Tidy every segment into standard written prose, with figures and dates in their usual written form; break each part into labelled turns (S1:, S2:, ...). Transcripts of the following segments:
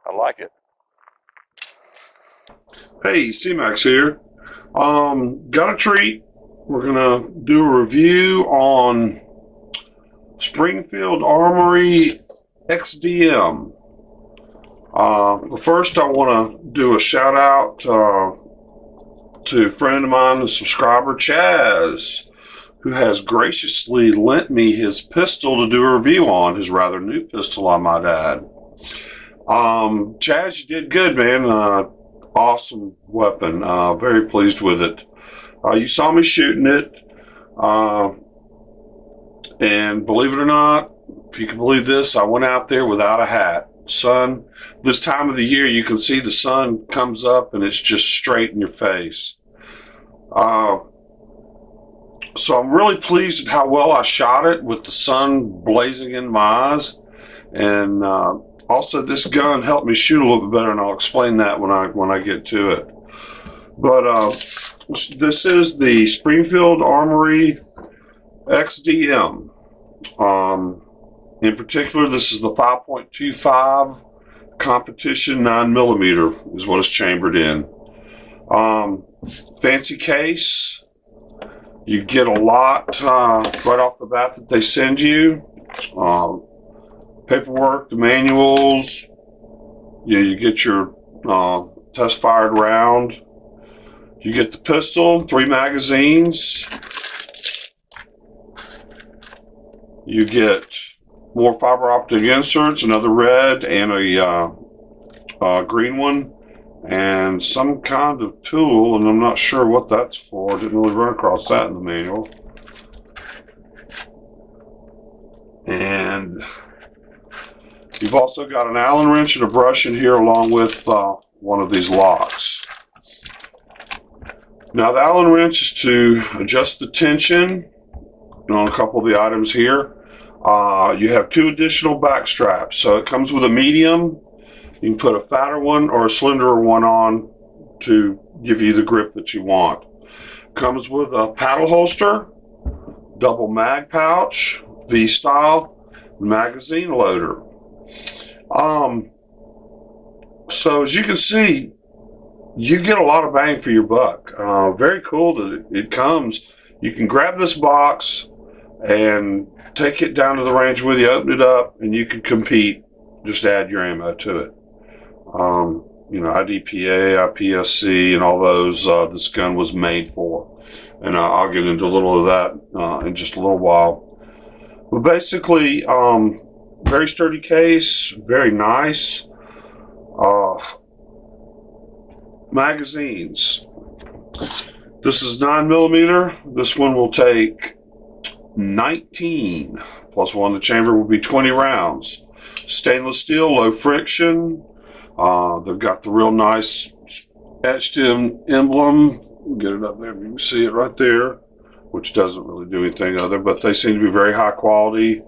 S1: I like it.
S2: Hey, Cmax here. Got a treat. We're gonna do a review on Springfield Armory Xdm. But first, I want to do a shout out to a friend of mine, a subscriber, Chaz, who has graciously lent me his pistol to do a review on, his rather new pistol, I might add. Chaz, you did good, man. Awesome weapon. Very pleased with it. You saw me shooting it, and believe it or not, if you can believe this, I went out there without a hat. Sun, this time of the year, you can see the sun comes up and it's just straight in your face. So I'm really pleased at how well I shot it with the sun blazing in my eyes, and also this gun helped me shoot a little bit better, and I'll explain that when I get to it. But this is the Springfield Armory Xdm. In particular, this is the 5.25 competition 9mm is what it's chambered in. Fancy case. You get a lot right off the bat that they send you. Paperwork, the manuals. You get your test fired round. You get the pistol, 3 magazines. You get more fiber optic inserts, another red and a green one, and some kind of tool, and I'm not sure what that's for. Didn't really run across that in the manual. And you've also got an Allen wrench and a brush in here, along with one of these locks. Now, the Allen wrench is to adjust the tension on a couple of the items here. You have 2 additional back straps, so it comes with a medium. You can put a fatter one or a slenderer one on to give you the grip that you want. Comes with a paddle holster, double mag pouch, V-style, magazine loader. So as you can see, you get a lot of bang for your buck. Very cool that it comes. You can grab this box and take it down to the range with you, open it up, and you can compete. Just add your ammo to it. IDPA, IPSC, and all those this gun was made for. And I'll get into a little of that in just a little while. But basically, very sturdy case, very nice. Magazines. This is 9mm. This one will take 19 plus 1. The chamber will be 20 rounds. Stainless steel, low friction. They've got the real nice etched in emblem. Get it up there, you can see it right there, which doesn't really do anything other, but they seem to be very high quality.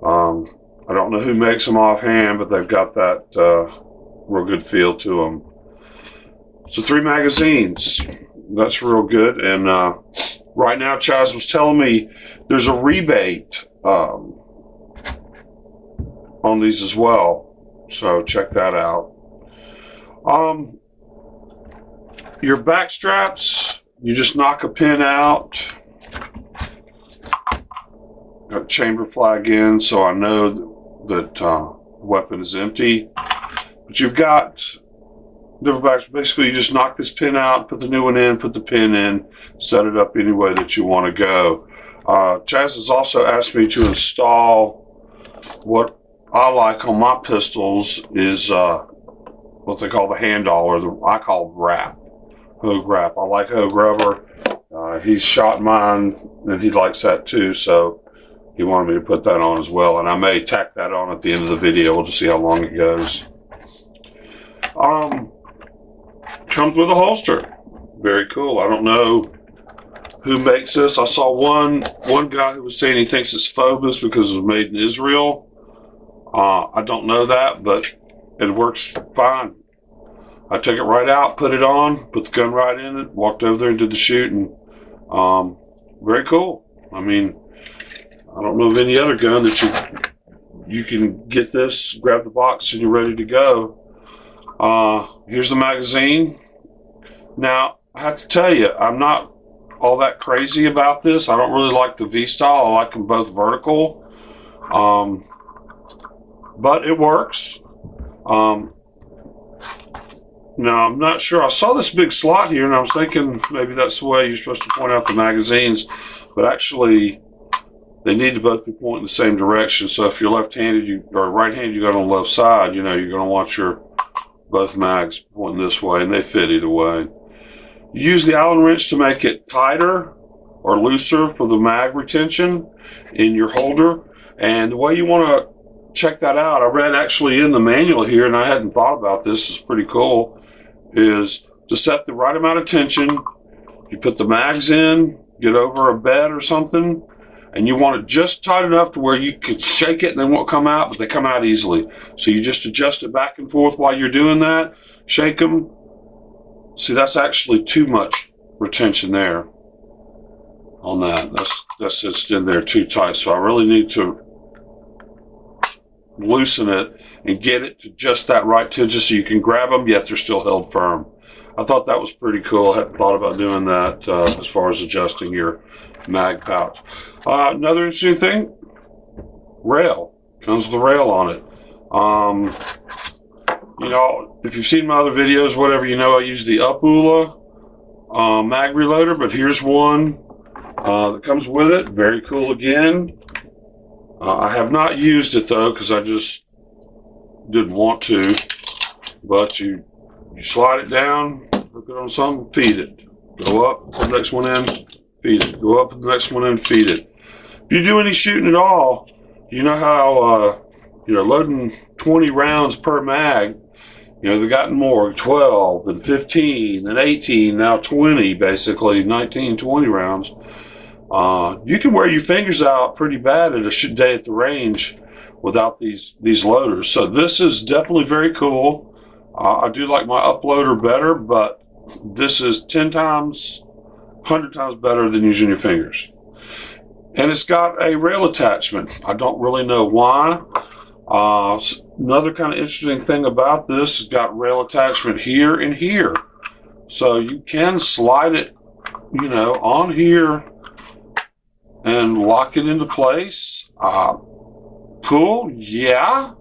S2: I don't know who makes them offhand, but they've got that real good feel to them. So 3 magazines, that's real good. And right now, Chaz was telling me there's a rebate on these as well, so check that out. Your back straps, you just knock a pin out. Got chamber flag in, so I know that the weapon is empty. But you've got different backs. Basically, you just knock this pin out, put the new one in, put the pin in, set it up any way that you want to go. Chaz has also asked me to install what I like on my pistols is what they call the handall, or I call wrap, hogue wrap. I like hogue rubber. He's shot mine, and he likes that too, so he wanted me to put that on as well, and I may tack that on at the end of the video. We'll just see how long it goes. Comes with a holster. Very cool. I don't know who makes this. I saw one guy who was saying he thinks it's Phobos because it was made in Israel. I don't know that, but it works fine. I took it right out, put it on, put the gun right in it, walked over there and did the shooting. Very cool. I mean, I don't know of any other gun that you can get this, grab the box, and you're ready to go. Here's the magazine. Now, I have to tell you, I'm not all that crazy about this. I don't really like the V-style. I like them both vertical. But it works. Now, I'm not sure. I saw this big slot here, and I was thinking maybe that's the way you're supposed to point out the magazines. But actually, they need to both be pointing the same direction. So if you're left-handed or right-handed, you got on the left side, you're going to want your both mags pointing this way, and they fit either way. You use the Allen wrench to make it tighter or looser for the mag retention in your holder. And the way you want to check that out, I read actually in the manual here, and I hadn't thought about this, it's pretty cool, is to set the right amount of tension. You put the mags in, get over a bed or something, and you want it just tight enough to where you can shake it and they won't come out, but they come out easily. So you just adjust it back and forth while you're doing that, shake them. See, that's actually too much retention there on that. That's just in there too tight. So I really need to loosen it and get it to just that right tension so you can grab them, yet they're still held firm. I thought that was pretty cool. I hadn't thought about doing that as far as adjusting your mag pouch. Another interesting thing, rail. Comes with a rail on it. If you've seen my other videos, whatever, I use the Upula mag reloader, but here's one that comes with it. Very cool again. I have not used it though because I just didn't want to, but you slide it down, hook it on something, feed it. Go up, put the next one in, feed it. Go up, put the next one in, feed it. If you do any shooting at all, you know how loading 20 rounds per mag, they've gotten more, 12, then 15, then 18, now 20, basically 19, 20 rounds. You can wear your fingers out pretty bad at a day at the range without these loaders. So this is definitely very cool. I do like my uploader better, but this is 10 times, 100 times better than using your fingers. And it's got a rail attachment. I don't really know why. Another kind of interesting thing about this, it's got rail attachment here and here. So you can slide it, on here and lock it into place. Cool, yeah.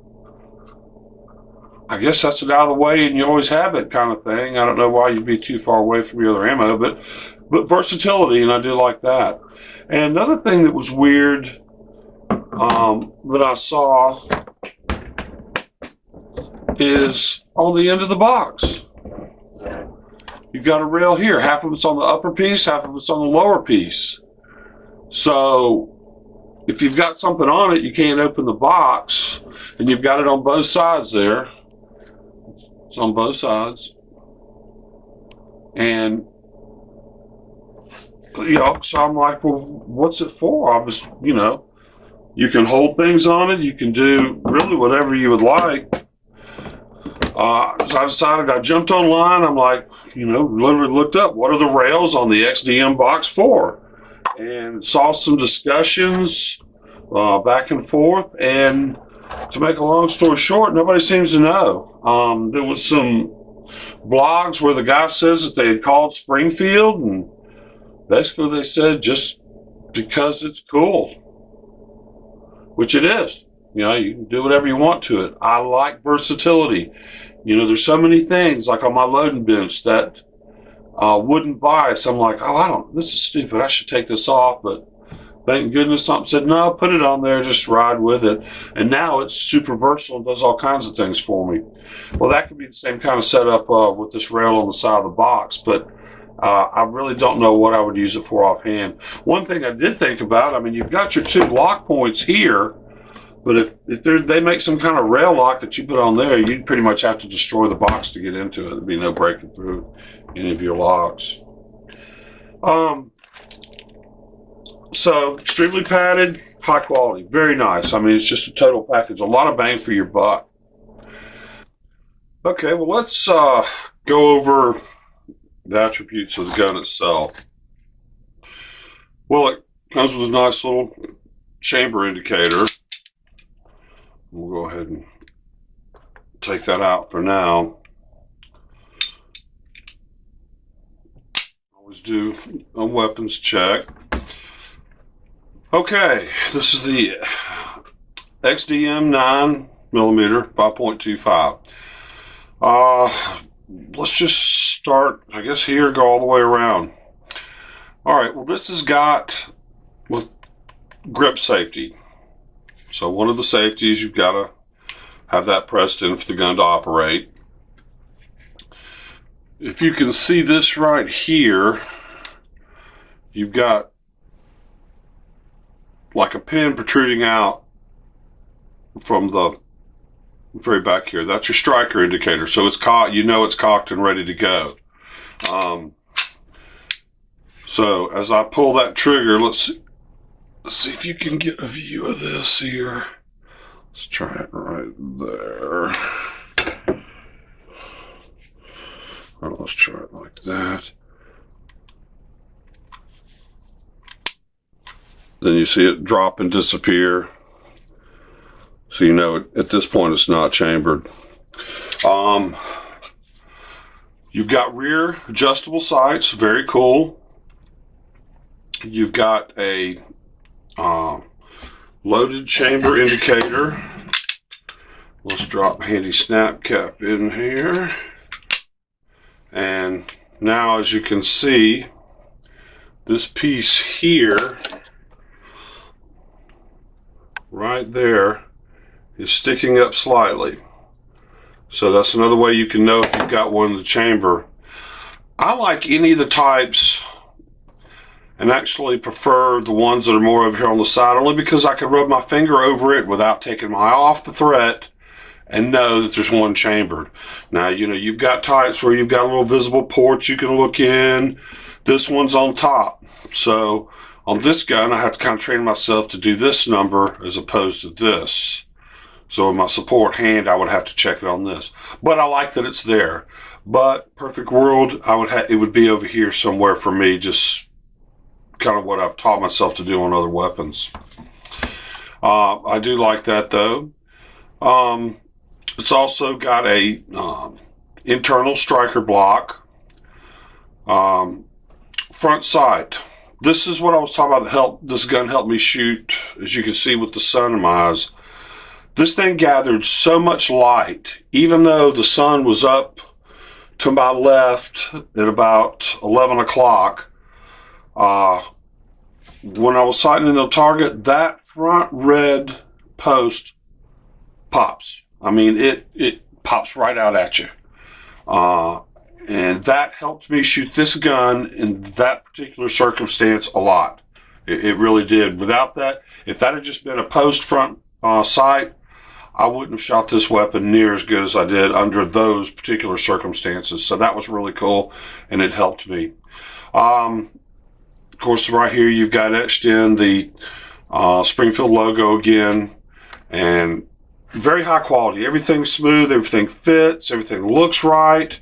S2: I guess that's it out of the way and you always have it kind of thing. I don't know why you'd be too far away from your other ammo, but versatility, and I do like that. And another thing that was weird that I saw is on the end of the box. You've got a rail here. Half of it's on the upper piece, half of it's on the lower piece. So if you've got something on it, you can't open the box, and you've got it on both sides there. It's on both sides. And so I'm like, well, what's it for? I was, you can hold things on it. You can do really whatever you would like. So I decided, I jumped online. I'm like, literally looked up, what are the rails on the XDM box for? And saw some discussions back and forth. And to make a long story short, nobody seems to know. There was some blogs where the guy says that they had called Springfield, and basically they said just because it's cool, which it is. You can do whatever you want to it. I like versatility. There's so many things like on my loading bench that wouldn't buy. So I'm like, this is stupid. I should take this off. But thank goodness something said, no, put it on there, just ride with it. And now it's super versatile and does all kinds of things for me. Well, that could be the same kind of setup with this rail on the side of the box, but I really don't know what I would use it for offhand. One thing I did think about, you've got your two lock points here, but if they make some kind of rail lock that you put on there, you'd pretty much have to destroy the box to get into it. There'd be no breaking through any of your locks. So extremely padded, high quality, very nice. It's just a total package, a lot of bang for your buck. Okay, well, let's go over the attributes of the gun itself. Well, it comes with a nice little chamber indicator. We'll go ahead and take that out for now. Always do a weapons check. Okay, this is the Xdm 9mm 5.25. Let's just start, I guess, here, go all the way around. All right, well, this has got grip safety. So one of the safeties, you've got to have that pressed in for the gun to operate. If you can see this right here, you've got like a pin protruding out from the very back here. That's your striker indicator. So it's cocked, you know it's cocked and ready to go. So as I pull that trigger, let's see if you can get a view of this here. Let's try it right there. All right, let's try it like that. Then you see it drop and disappear. So you know at this point it's not chambered. You've got rear adjustable sights, very cool. You've got a loaded chamber indicator. Let's drop handy snap cap in here. And now, as you can see, this piece here, right there, is sticking up slightly. So that's another way you can know if you've got one in the chamber. I like any of the types and actually prefer the ones that are more over here on the side, only because I can rub my finger over it without taking my eye off the threat and know that there's one chambered. Now, you know, you've got types where you've got a little visible port you can look in. This one's on top. So on this gun, I have to kind of train myself to do this number as opposed to this. So in my support hand, I would have to check it on this. But I like that it's there. But perfect world, it would be over here somewhere for me, just kind of what I've taught myself to do on other weapons. I do like that though. It's also got a internal striker block. Front sight. This is what I was talking about. This gun helped me shoot, as you can see with the sun in my eyes. This thing gathered so much light, even though the sun was up to my left at about 11 o'clock. When I was sighting in the target, that front red post pops. I mean, it pops right out at you. And that helped me shoot this gun in that particular circumstance a lot. It really did. Without that, if that had just been a post front sight, I wouldn't have shot this weapon near as good as I did under those particular circumstances. So that was really cool, and it helped me. Of course, right here you've got etched in the Springfield logo again, and very high quality. Everything's smooth, everything fits, everything looks right.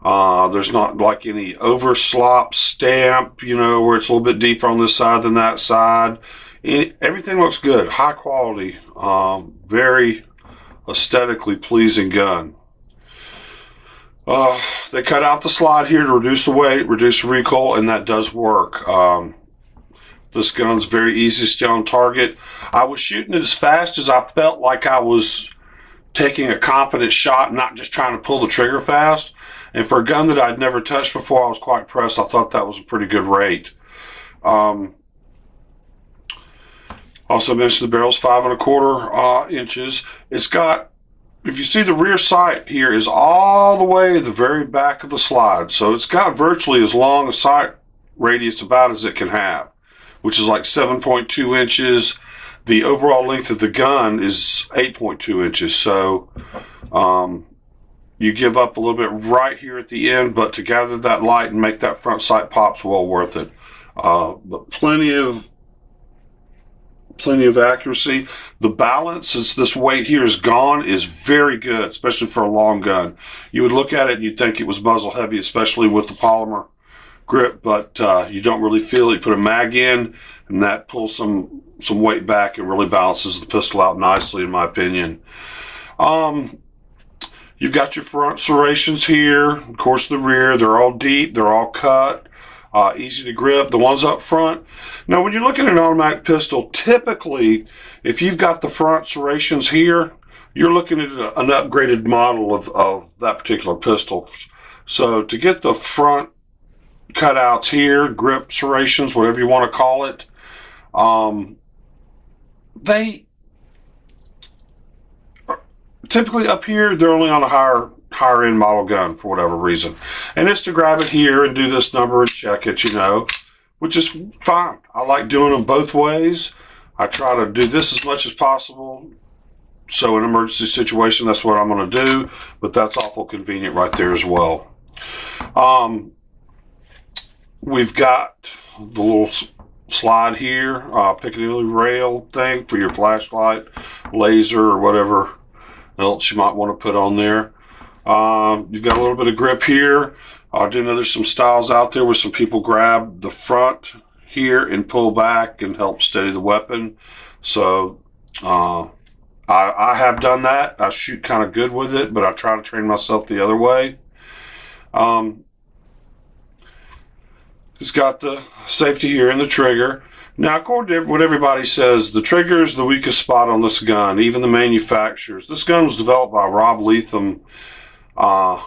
S2: There's not like any overslop stamp, you know, where it's a little bit deeper on this side than that side. Everything looks good, high quality, very aesthetically pleasing gun. They cut out the slide here to reduce the weight, reduce the recoil, and that does work. This gun's very easy to stay on target. I was shooting it as fast as I felt like I was taking a competent shot, not just trying to pull the trigger fast. And for a gun that I'd never touched before, I was quite impressed. I thought that was a pretty good rate. Also mentioned the barrel's 5 1/4 inches. It's got, if you see the rear sight here is all the way at the very back of the slide. So it's got virtually as long a sight radius about as it can have, which is like 7.2 inches. The overall length of the gun is 8.2 inches. So you give up a little bit right here at the end, but to gather that light and make that front sight pop's well worth it. But plenty of accuracy. The balance, as this weight here is gone, is very good, especially for a long gun. You would look at it and you'd think it was muzzle heavy, especially with the polymer grip, but you don't really feel it. You put a mag in and that pulls some weight back and really balances the pistol out nicely, in my opinion. You've got your front serrations here, of course the rear, they're all deep, they're all cut. easy to grip. The ones up front. Now, when you're looking at an automatic pistol, typically, if you've got the front serrations here, you're looking at an upgraded model of that particular pistol. So to get the front cutouts here, grip serrations, whatever you want to call it, they typically up here, they're only on a higher end model gun for whatever reason. And it's to grab it here and do this number and check it, you know, which is fine. I like doing them both ways. I try to do this as much as possible. So in an emergency situation, that's what I'm going to do, but that's awful convenient right there as well. We've got the little slide here, Piccadilly rail thing for your flashlight, laser, or whatever else you might want to put on there. You've got a little bit of grip here. I do know there's some styles out there where some people grab the front here and pull back and help steady the weapon. So I have done that. I shoot kind of good with it, but I try to train myself the other way. It's got the safety here and the trigger. Now, according to what everybody says, the trigger is the weakest spot on this gun, even the manufacturers. This gun was developed by Rob Leatham, or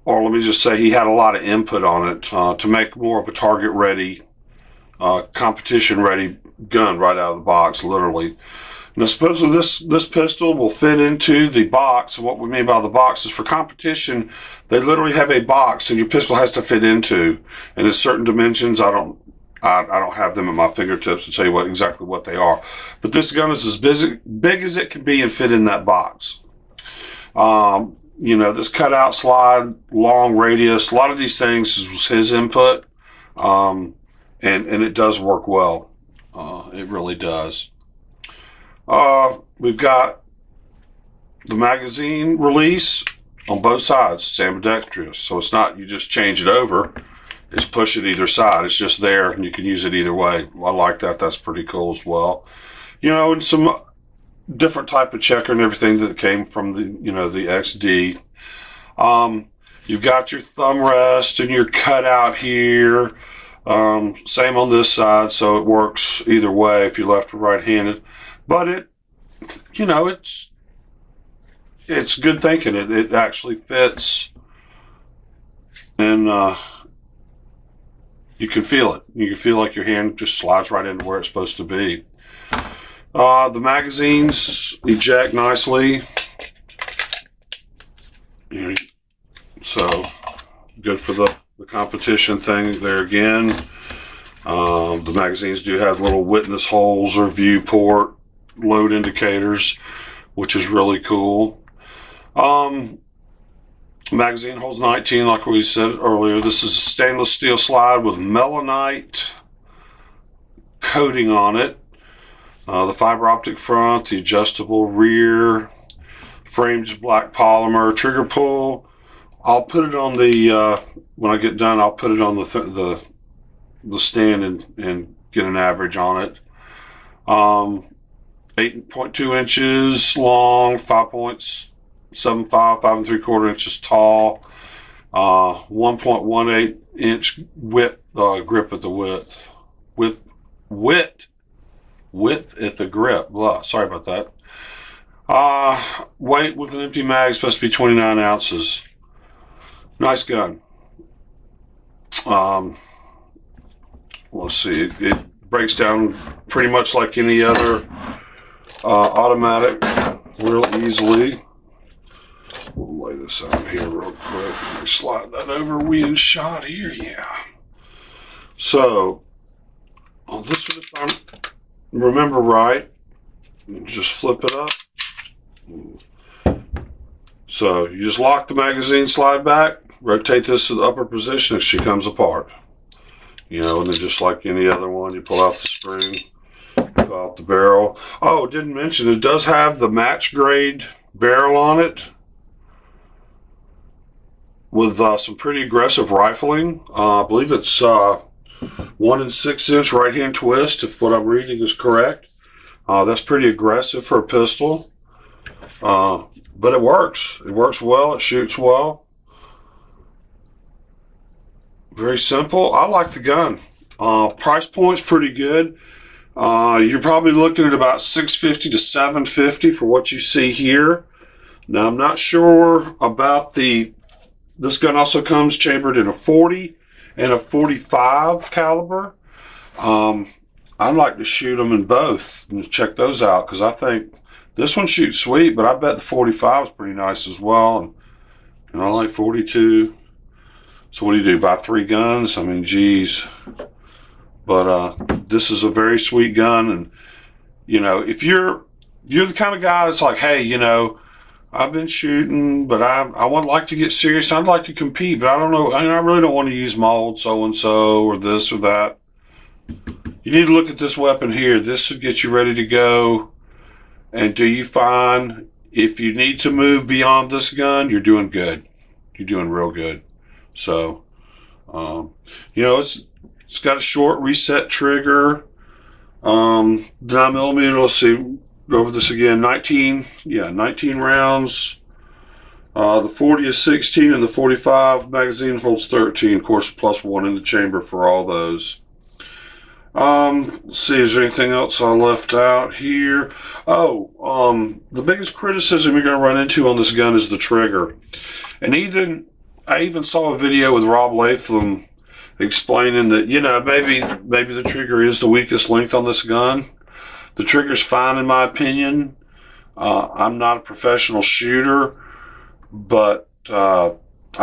S2: let me just say he had a lot of input on it to make more of a target-ready, competition-ready gun right out of the box, literally. Now, supposedly this pistol will fit into the box, and what we mean by the box is for competition, they literally have a box and your pistol has to fit into, and in certain dimensions. I don't have them at my fingertips to tell you exactly what they are, but this gun is as big as it can be and fit in that box. You know, this cutout slide, long radius, a lot of these things was his input, and it does work well. It really does. We've got the magazine release on both sides, it's ambidextrous, so it's not you just change it over, it's push it either side, it's just there and you can use it either way. I like that. That's pretty cool as well. You know, and some different type of checker and everything that came from the, you know, the XD. You've got your thumb rest and your cutout here. Same on this side, so it works either way if you're left or right-handed. But it, you know, it's good thinking. It actually fits, and you can feel it. You can feel like your hand just slides right into where it's supposed to be. The magazines eject nicely, so good for the competition thing there again. The magazines do have little witness holes or viewport load indicators, which is really cool. Magazine holds 19, like we said earlier. This is a stainless steel slide with melanite coating on it. The fiber optic front, the adjustable rear, frames black polymer, trigger pull. I'll put it on the when I get done. I'll put it on the stand and get an average on it. 8.2 inches long, 5.75, 5 3/4 inches tall, 1.18 inch grip at the width at the grip. Blah, sorry about that. Weight with an empty mag supposed to be 29 ounces. Nice gun. Let's see, it breaks down pretty much like any other automatic real easily. We'll lay this out here real quick. Let me slide that over. We in shot here, yeah. So on this one, if I remember right, just flip it up. So you just lock the magazine slide back, rotate this to the upper position, and she comes apart. You know, and then just like any other one, you pull out the spring, pull out the barrel. Oh, didn't mention, it does have the match grade barrel on it with some pretty aggressive rifling. I believe it's 1 6 inch right hand twist, if what I'm reading is correct. That's pretty aggressive for a pistol, but it works. It works well. It shoots well. Very simple. I like the gun. Price point's pretty good. You're probably looking at about $650 to $750 for what you see here. Now, I'm not sure about this gun also comes chambered in a 40 and a 45 caliber. I'd like to shoot them in both and check those out because I think this one shoots sweet, but I bet the 45 is pretty nice as well. And I like 42. So what do? Buy 3 guns? I mean, geez. But this is a very sweet gun, and you know, if you're the kind of guy that's like, hey, you know, I've been shooting, but I would like to get serious. I'd like to compete, but I don't know. I really don't want to use my old so and so or this or that. You need to look at this weapon here. This will get you ready to go. And do you find if you need to move beyond this gun, you're doing good. You're doing real good. So, you know, it's got a short reset trigger. 9mm. Let's see. Go over this again. 19 rounds. The 40 is 16, and the 45 magazine holds 13. Of course, plus 1 in the chamber for all those. Let's see, is there anything else I left out here? Oh, the biggest criticism you're going to run into on this gun is the trigger. And I even saw a video with Rob Latham explaining that, you know, maybe the trigger is the weakest link on this gun. The trigger's fine in my opinion. I'm not a professional shooter, but I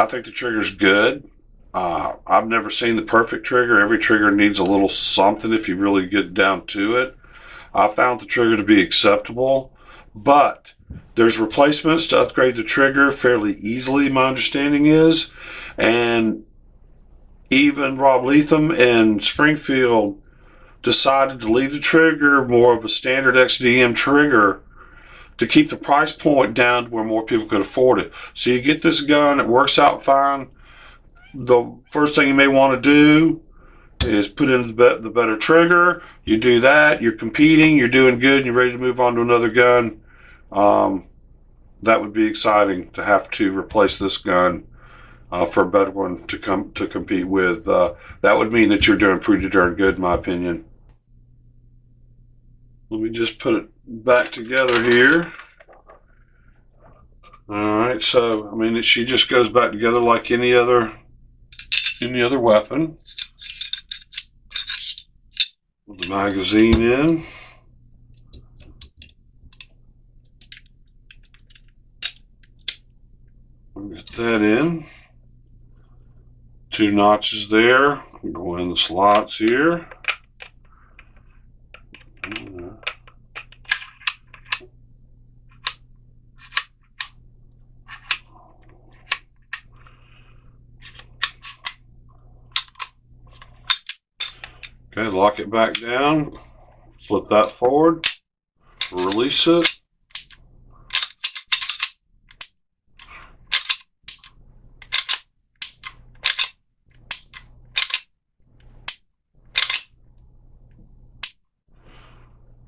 S2: think the trigger's good. I've never seen the perfect trigger. Every trigger needs a little something if you really get down to it. I found the trigger to be acceptable, but there's replacements to upgrade the trigger fairly easily, my understanding is. And even Rob Latham and Springfield decided to leave the trigger more of a standard XDM trigger to keep the price point down to where more people could afford it. So you get this gun, it works out fine. The first thing you may want to do is put in the better trigger. You do that, you're competing, you're doing good, and you're ready to move on to another gun. That would be exciting to have to replace this gun for a better one to compete with. That would mean that you're doing pretty darn good, in my opinion. Let me just put it back together here. All right, so I mean, she just goes back together like any other weapon. Put the magazine in. Get that in. 2 notches there. Go in the slots here. Okay, lock it back down. Flip that forward. Release it.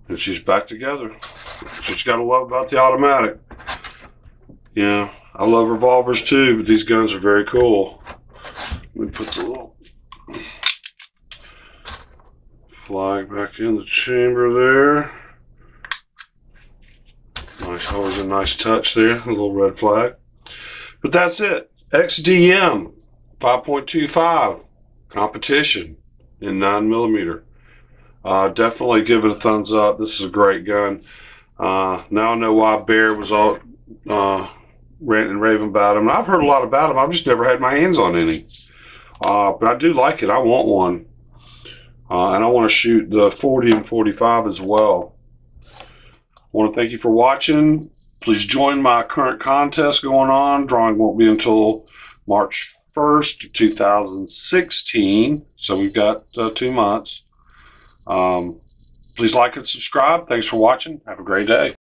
S2: And she's back together. That's what you gotta love about the automatic. Yeah, I love revolvers too, but these guns are very cool. Let me put the little flag back in the chamber there. Nice, always a nice touch there, a little red flag. But that's it. Xdm 5.25 competition in 9mm. Definitely give it a thumbs up. This is a great gun. Now I know why Bear was all ranting and raving about him. I've heard a lot about him. I've just never had my hands on any. But I do like it. I want one. And I want to shoot the 40 and 45 as well. I want to thank you for watching. Please join my current contest going on. Drawing won't be until March 1st, 2016. So we've got 2 months. Please like and subscribe. Thanks for watching. Have a great day.